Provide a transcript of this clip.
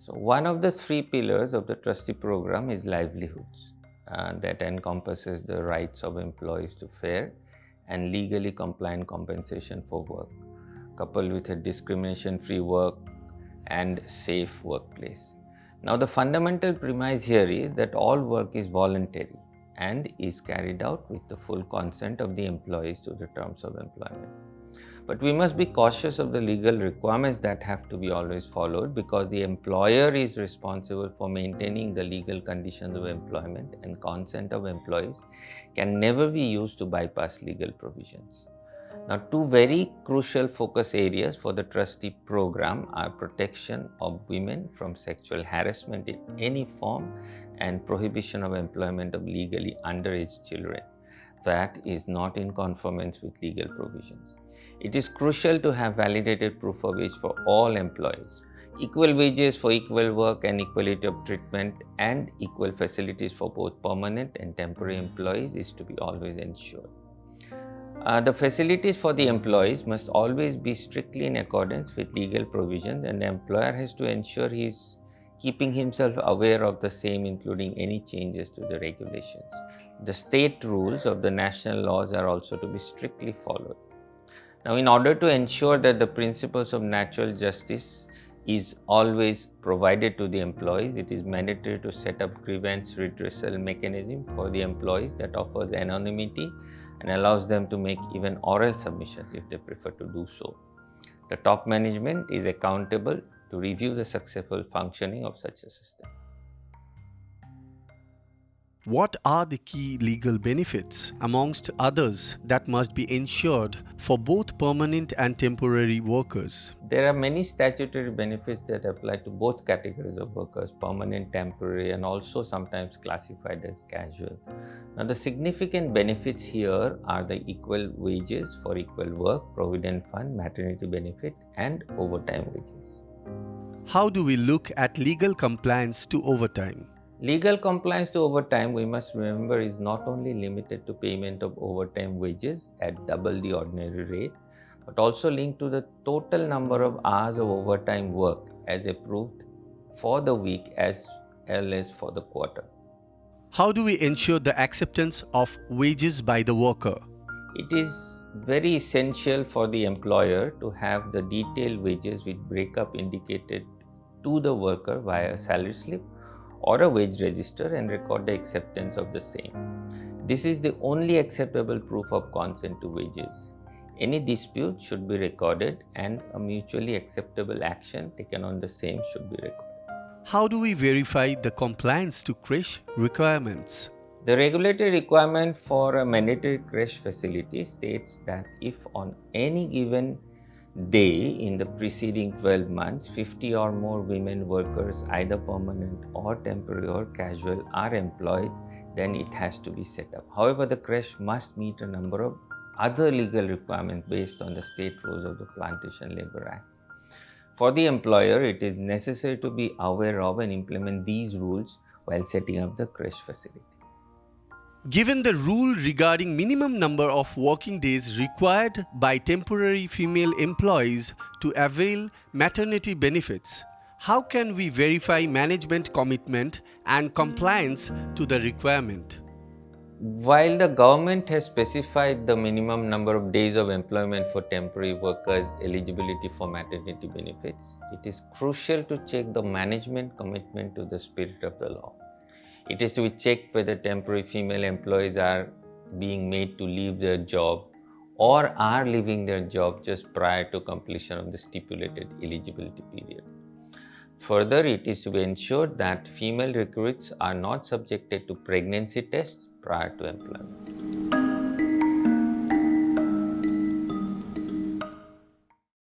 So one of the three pillars of the trustee program is livelihoods, that encompasses the rights of employees to fair and legally compliant compensation for work, coupled with a discrimination-free work and safe workplace. Now, the fundamental premise here is that all work is voluntary and is carried out with the full consent of the employees to the terms of employment. But we must be cautious of the legal requirements that have to be always followed, because the employer is responsible for maintaining the legal conditions of employment, and consent of employees can never be used to bypass legal provisions. Now, two very crucial focus areas for the trustee program are protection of women from sexual harassment in any form and prohibition of employment of legally underage children that is not in conformance with legal provisions. It is crucial to have validated proof of wage for all employees. Equal wages for equal work and equality of treatment and equal facilities for both permanent and temporary employees is to be always ensured. The facilities for the employees must always be strictly in accordance with legal provisions, and the employer has to ensure he is keeping himself aware of the same, including any changes to the regulations. The state rules of the national laws are also to be strictly followed. Now, in order to ensure that the principles of natural justice is always provided to the employees, it is mandatory to set up grievance redressal mechanism for the employees that offers anonymity and allows them to make even oral submissions if they prefer to do so. The top management is accountable to review the successful functioning of such a system. What are the key legal benefits, amongst others, that must be ensured for both permanent and temporary workers? There are many statutory benefits that apply to both categories of workers, permanent, temporary, and also sometimes classified as casual. Now, the significant benefits here are the equal wages for equal work, provident fund, maternity benefit, and overtime wages. How do we look at legal compliance to overtime? Legal compliance to overtime, we must remember, is not only limited to payment of overtime wages at double the ordinary rate, but also linked to the total number of hours of overtime work as approved for the week as well as for the quarter. How do we ensure the acceptance of wages by the worker? It is very essential for the employer to have the detailed wages with breakup indicated to the worker via a salary slip or a wage register and record the acceptance of the same. This is the only acceptable proof of consent to wages. Any dispute should be recorded and a mutually acceptable action taken on the same should be recorded. How do we verify the compliance to creche requirements? The regulatory requirement for a mandatory creche facility states that if on any given day in the preceding 12 months, 50 or more women workers, either permanent or temporary or casual, are employed, then it has to be set up. However, the creche must meet a number of other legal requirements based on the state rules of the Plantation Labour Act. For the employer, it is necessary to be aware of and implement these rules while setting up the creche facility. Given the rule regarding minimum number of working days required by temporary female employees to avail maternity benefits, how can we verify management commitment and compliance to the requirement? While the government has specified the minimum number of days of employment for temporary workers' eligibility for maternity benefits, it is crucial to check the management commitment to the spirit of the law. It is to be checked whether temporary female employees are being made to leave their job or are leaving their job just prior to completion of the stipulated eligibility period. Further, it is to be ensured that female recruits are not subjected to pregnancy tests prior to employment.